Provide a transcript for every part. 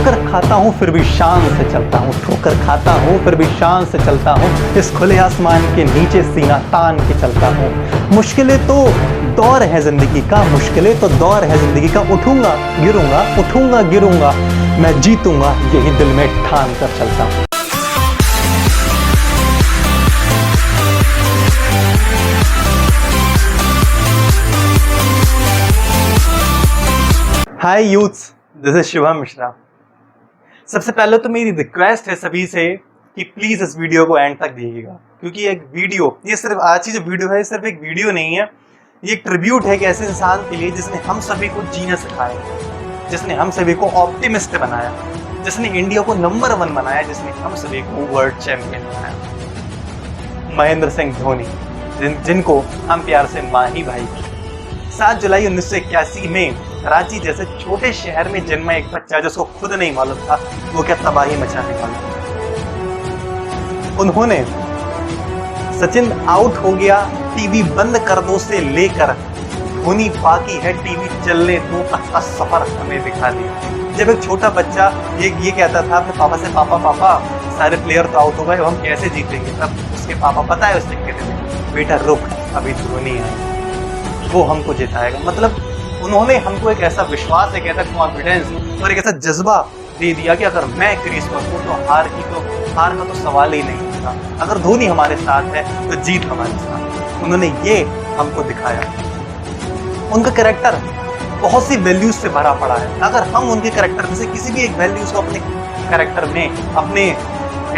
ठोकर खाता हूँ फिर भी शान से चलता हूँ, ठोकर खाता हूँ फिर भी शान से चलता हूँ, इस खुले आसमान के नीचे सीना तान के चलता हूँ। मुश्किलें तो दौर है जिंदगी का, मुश्किलें तो दौर है जिंदगी का, उठूंगा गिरूंगा, उठूंगा गिरूंगा, मैं जीतूंगा यही दिल में ठान कर चलता हूँ। Hi youths, this is Shivam Mishra. सबसे पहले तो मेरी रिक्वेस्ट है सभी से कि प्लीज इस वीडियो को एंड तक देखिएगा, क्योंकि एक वीडियो, ये सिर्फ आज की जो वीडियो है सिर्फ एक वीडियो नहीं है, ये एक ट्रिब्यूट है एक ऐसे इंसान के लिए जिसने हम सभी को जीना सिखाया, जिसने हम सभी को ऑप्टिमिस्ट बनाया, जिसने इंडिया को नंबर 1 बनाया, जिसने हम सभी को वर्ल्ड चैंपियन बनाया। महेंद्र सिंह धोनी, जिनको हम प्यार से माही भाई। 7 जुलाई 1981 में रांची जैसे छोटे शहर में जन्मा एक बच्चा जिसको खुद नहीं मालूम था वो क्या तबाही मचाने वाला। उन्होंने सचिन आउट हो गया, टीवी बंद कर दो से लेकर धोनी बाकी है टीवी चलने दो तक का सफर हमें दिखा दिया। जब एक छोटा बच्चा ये कहता था अपने पापा से, पापा सारे प्लेयर तो आउट हो गए, हम कैसे जीतेंगे, तब उसके पापा पता है उससे कहते थे, बेटा रुक, अभी धोनी है, वो हमको जिताएगा। मतलब उन्होंने हमको एक ऐसा विश्वास, एक ऐसा कॉन्फिडेंस और एक ऐसा जज्बा दे दिया कि अगर मैं क्रीज पर हूँ तो हार का तो सवाल ही नहीं होता। अगर धोनी हमारे साथ है तो जीत हमारे साथ। उन्होंने ये हमको दिखाया। उनका कैरेक्टर बहुत सी वैल्यूज से भरा पड़ा है। अगर हम उनके कैरेक्टर में से किसी भी एक वैल्यूज को अपने कैरेक्टर में, अपने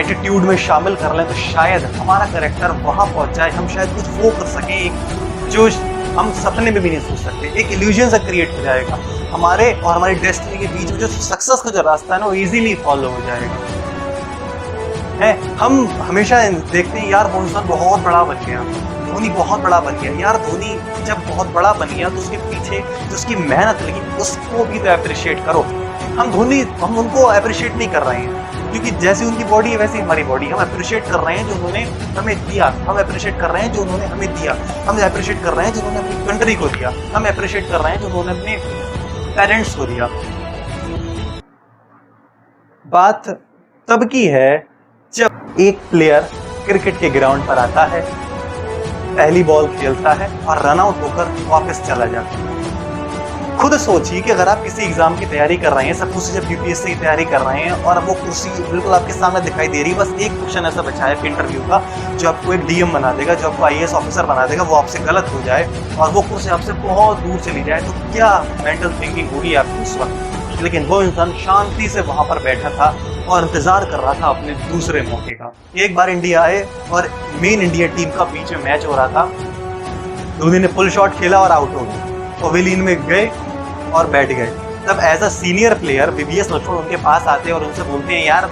एटीट्यूड में शामिल कर लें तो शायद हमारा कैरेक्टर वहां पहुंच जाए, हम शायद कुछ वो कर सकें एक जो हम सपने में भी नहीं सोच सकते। एक इल्यूजन सा क्रिएट हो जाएगा हमारे और हमारी डेस्टिनी के बीच में, जो सक्सेस का जो रास्ता है ना वो इजीली फॉलो हो जाएगा। हम हमेशा देखते हैं यार वो इंसान बहुत बड़ा बन गया, धोनी बहुत बड़ा बन गया। यार धोनी जब बहुत बड़ा बन गया तो उसके पीछे जो उसकी मेहनत लगी उसको भी तो अप्रिशिएट करो। हम उनको अप्रिशिएट नहीं कर रहे हैं, क्योंकि जैसी उनकी बॉडी है वैसी हमारी बॉडी। हम अप्रिशिएट कर रहे हैं जो उन्होंने हमें दिया, हम अप्रिशिएट कर रहे हैं जो उन्होंने हमें दिया, हम अप्रिशिएट कर रहे हैं जो उन्होंने अपनी कंट्री को दिया, हम अप्रिशिएट कर रहे हैं जो उन्होंने अपने पेरेंट्स को दिया। बात तब की है जब एक प्लेयर क्रिकेट के ग्राउंड पर आता है, पहली बॉल खेलता है और रन आउट होकर वापस चला जाता है। खुद सोचिए कि अगर आप किसी एग्जाम की तैयारी कर रहे हैं, सपोज से जब यूपीएससी की तैयारी कर रहे हैं और वो कुर्सी बिल्कुल आपके सामने दिखाई दे रही है, बस एक क्वेश्चन ऐसा बचा है इंटरव्यू का जो आपको एक डीएम बना देगा, जो आपको आईएएस ऑफिसर बना देगा, वो आपसे गलत हो जाए और वो कुर्सी आपसे बहुत दूर चली जाए, तो क्या मेंटल थिंकिंग होगी आपकी उस वक्त। लेकिन वो इंसान शांति से वहां पर बैठा था और इंतजार कर रहा था अपने दूसरे मौके का। एक बार इंडिया आए और मेन इंडिया टीम का बीच में मैच हो रहा था, धोनी ने पुल शॉट खेला और आउट हो गया, पवेलियन में गए और बैठ गए। तब as a senior player VVS Laxman उनके पास आते हैं और उनसे बोलते हैं, यार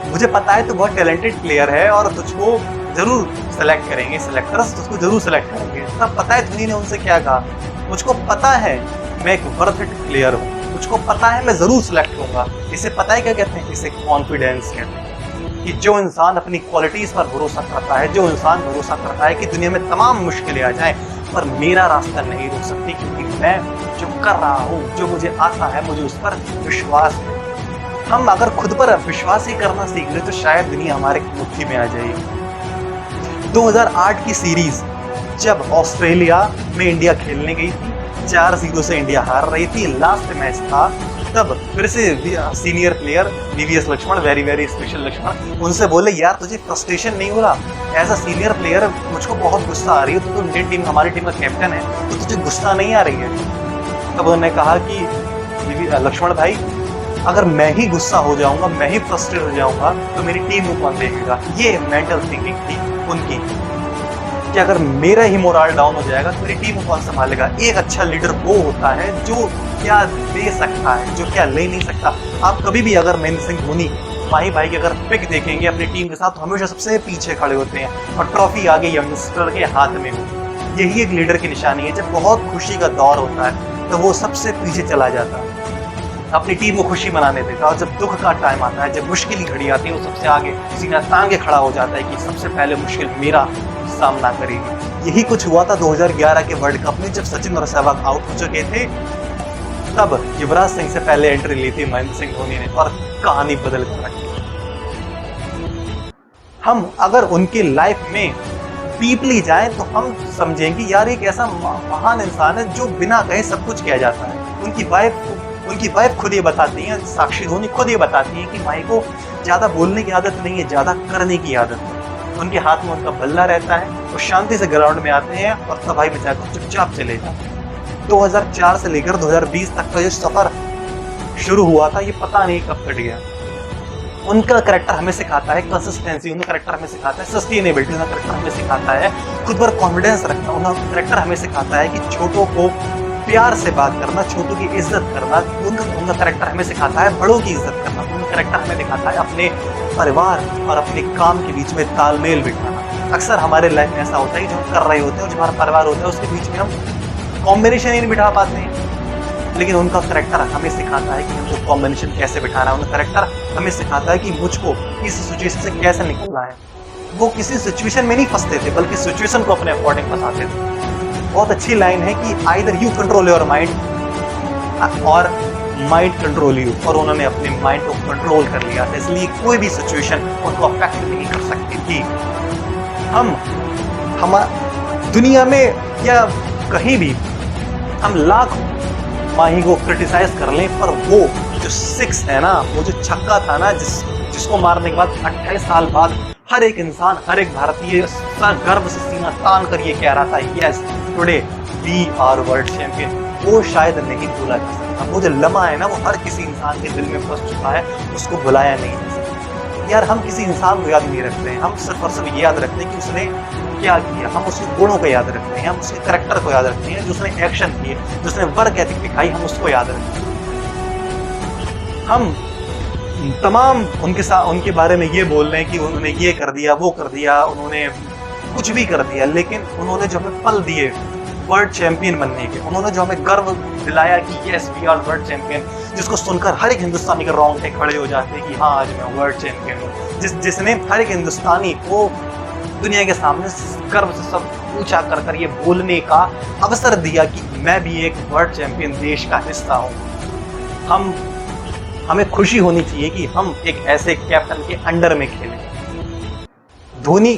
मुझे पता है तू बहुत टैलेंटेड प्लेयर है और तुझको जरूर सेलेक्ट करेंगे, सिलेक्टर्स तुझको जरूर सेलेक्ट करेंगे। तब पता है धोनी ने उनसे क्या कहा, मुझको पता है मैं एक वर्थ इट प्लेयर हूँ, मुझको पता है मैं जरूर सिलेक्ट होऊंगा। इसे पता है क्या कहते हैं, इसे कॉन्फिडेंस कहते हैं। कि जो इंसान अपनी क्वालिटीज पर भरोसा करता है, जो इंसान भरोसा करता है कि दुनिया में तमाम मुश्किलें आ जाएं पर मेरा रास्ता नहीं रुक सकती, क्योंकि मैं जो कर रहा हूँ, जो मुझे आता है, मुझे उस पर विश्वास है। हम अगर खुद पर विश्वास ही करना सीख ले तो शायद दुनिया हमारे मुट्ठी में आ जाएगी। 2008 की सीरीज जब ऑस्ट्रेलिया में इंडिया खेलने गई थी, 4-0 से इंडिया हार रही थी, लास्ट मैच था, तब फिर से senior player VVS Laxman, very special Laxman, उनसे बोले यार तुझे फ्रस्ट्रेशन नहीं हो रहा, एज अ सीनियर प्लेयर मुझको बहुत गुस्सा आ रही है, तो इंडियन टीम हमारी टीम का कैप्टन है, तो तुझे गुस्सा नहीं आ रही है। तब उन्होंने कहा कि लक्ष्मण भाई अगर मैं ही गुस्सा हो जाऊंगा, मैं ही फ्रस्ट्रेट हो जाऊंगा तो मेरी टीम को कौन देखेगा। ये मेंटल थिंकिंग थी उनकी कि अगर मेरा ही मोरल डाउन हो जाएगा तो मेरी टीम को कौन संभालेगा। एक अच्छा लीडर वो होता है जो क्या दे सकता है, जो क्या ले नहीं सकता। आप कभी भी अगर महेंद्र सिंह धोनी, माही भाई की अगर पिक देखेंगे अपनी टीम के साथ, तो हमेशा सबसे पीछे खड़े होते हैं और ट्रॉफी आगे यंगस्टर के हाथ में होती है। यही एक लीडर की निशानी है। जब बहुत खुशी का दौर होता है तो वो सबसे पीछे चला जाता है, अपनी टीम को खुशी मनाने देता है, और जब दुख का टाइम आता है, जब मुश्किल की घड़ी आती है, वो सबसे आगे सीना तांगे खड़ा हो जाता है कि सबसे पहले मुश्किल मेरा सामना करेगी। यही कुछ हुआ था 2011 के वर्ल्ड कप में, जब सचिन और सहवाग आउट हो चुके थे तब युवराज सिंह से पहले एंट्री ली थी महेंद्र सिंह धोनी ने और कहानी बदल कर रखी। हम अगर उनकी लाइफ में डीपली जाएं तो हम समझेंगे यार एक ऐसा महान इंसान है जो बिना कहे सब कुछ किया जाता है। उनकी वाइफ खुद ये बताती है, साक्षी धोनी खुद ये बताती है कि भाई को ज्यादा बोलने की आदत नहीं है, ज्यादा करने की आदत है। उनके हाथ में उनका बल्ला रहता है, वो शांति से ग्राउंड में आते हैं और तबाही मचाकर चुपचाप चले जाते हैं। 2004 से लेकर 2020 तक का जो सफर शुरू हुआ था ये पता नहीं कब कट गया। उनका कैरेक्टर हमें सिखाता है कंसिस्टेंसी, उनका कैरेक्टर हमें सिखाता है सस्टेनेबिलिटी, उनका कैरेक्टर हमें सिखाता है खुद पर कॉन्फिडेंस रखना, उनका कैरेक्टर हमें सिखाता है कि छोटों को प्यार से बात करना, छोटों की इज्जत करना। उनका कैरेक्टर हमें सिखाता है बड़ों की इज्जत करना। उनका कैरेक्टर हमें दिखाता है अपने परिवार और अपने काम के बीच में तालमेल बिठाना। अक्सर हमारे लाइफ में ऐसा होता है कि जो हम कर रहे होते हैं और जो हमारा परिवार होता है उसके बीच में हम कॉम्बिनेशन ही नहीं बिठा पाते हैं, लेकिन उनका कैरेक्टर हमें सिखाता है कि हमको कॉम्बिनेशन कैसे बिठाना है। उनका कैरेक्टर हमें सिखाता है कि मुझको इस सिचुएशन से कैसे निकलना है। वो किसी सिचुएशन में नहीं फंसते थे बल्कि सिचुएशन को अपने अकॉर्डिंग फंसाते थे। बहुत अच्छी लाइन है कि either you control your mind और माइंड कंट्रोल यू, और उन्होंने अपने माइंड को कंट्रोल कर लिया था, इसलिए कोई भी सिचुएशन उनको अफेक्ट नहीं कर सकती थी। हम दुनिया में या कहीं भी हम लाख माही को क्रिटिसाइज कर लें, पर वो जो 6 है ना, वो जो छक्का था ना, जिसको मारने के बाद 28 साल बाद हर एक इंसान, हर एक भारतीय गर्व से सीना तान कर ये कह रहा था yes today we are world champion, वो शायद नहीं भूला जा सकता। वो जो लम्हा है ना, वो हर किसी इंसान के दिल में बस चुका है, उसको भुलाया नहीं जा सकता। यार हम किसी इंसान को याद नहीं रखते हैं, हम सिर्फ और सिर्फ ये याद रखते हैं कि उसने क्या किया। हम उसके गुणों को याद रखते हैं, हम उसके कैरेक्टर को याद रखते हैं, जो उसने एक्शन किए, जो उसने वर्क एथिक दिखाई, हम उसको याद रखते हैं। हम तमाम उनके बारे में ये बोल रहे हैं कि उन्होंने ये कर दिया, वो कर दिया, उन्होंने कुछ भी कर दिया, लेकिन उन्होंने जो हमें पल दिए वर्ल्ड चैंपियन बनने के, उन्होंने जो हमें गर्व दिलाया कि yes we are world champion, जिसको सुनकर हर एक हिंदुस्तानी के रोंगटे खड़े हो जाते हैं कि हाँ आज मैं वर्ल्ड चैंपियन हूँ। जिसने हर एक हिंदुस्तानी को दुनिया के सामने गर्व से सब ऊंचा कर ये बोलने का अवसर दिया कि मैं भी एक वर्ल्ड चैंपियन देश का हिस्सा हूँ। हमें खुशी होनी चाहिए कि हम एक ऐसे कैप्टन के अंडर में खेलें। धोनी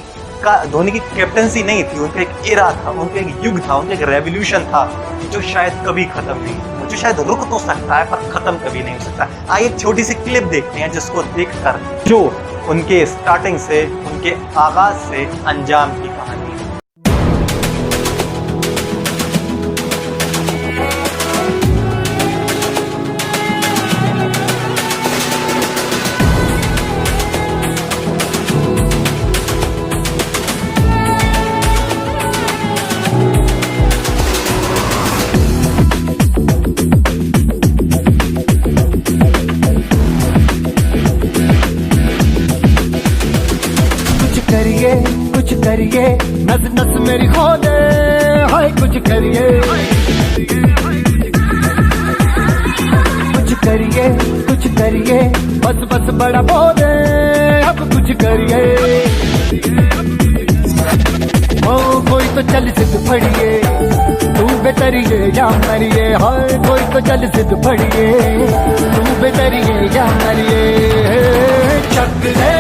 की कैप्टनसी नहीं थी, उनका एक एरा था, उनका एक युग था, उनका एक रेवोल्यूशन था जो शायद कभी खत्म नहीं हो, जो शायद रुक तो सकता है पर खत्म कभी नहीं हो सकता। आइए एक छोटी सी क्लिप देखते हैं जिसको देखकर जो उनके स्टार्टिंग से, उनके आगाज से अंजाम की कहानी। कुछ करिए नस नस मेरी खो दे, हाय कुछ करिए, कुछ करिए बस बस बड़ा बोले, अब कुछ करिए। ओ कोई तो चल सिद्ध फड़िए, तू बेतरिए या मरिए, हाय कोई तो चल सिद्ध फड़िए, तू बेतरिए या मरिए। चक दे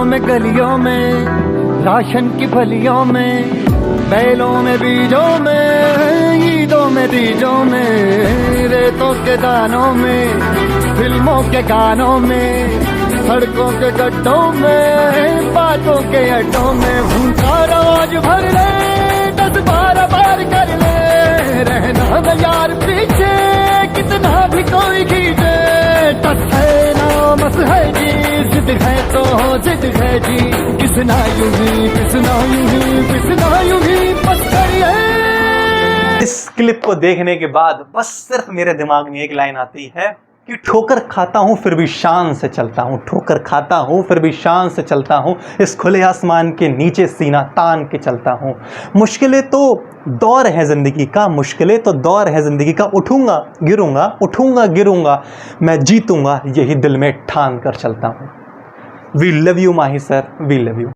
में गलियों में, राशन की फलियों में, बैलों में बीजों में, ईदों में तीजों में, रेतों के दानों में, फिल्मों के गानों में, सड़कों के गड्ढों में, बातों के अड्डों में, भूखा रवाज भर ले 10-12 बार कर ले, रहना न यार पीछे कितना भी कोई खींचे, टस है ना मस है जी, जिद है तो जिद है जी, किसना यूं ही किसना यूं ही किसना यूं ही बस करिए। इस क्लिप को देखने के बाद बस सिर्फ मेरे दिमाग में एक लाइन आती है कि ठोकर खाता हूं फिर भी शान से चलता हूं, ठोकर खाता हूं फिर भी शान से चलता हूं, इस खुले आसमान के नीचे सीना तान के चलता हूं। मुश्किलें तो दौर है ज़िंदगी का, मुश्किलें तो दौर है ज़िंदगी का, उठूंगा गिरूंगा, मैं जीतूंगा यही दिल में ठान कर चलता हूं। We love you Mahi sir, we love you.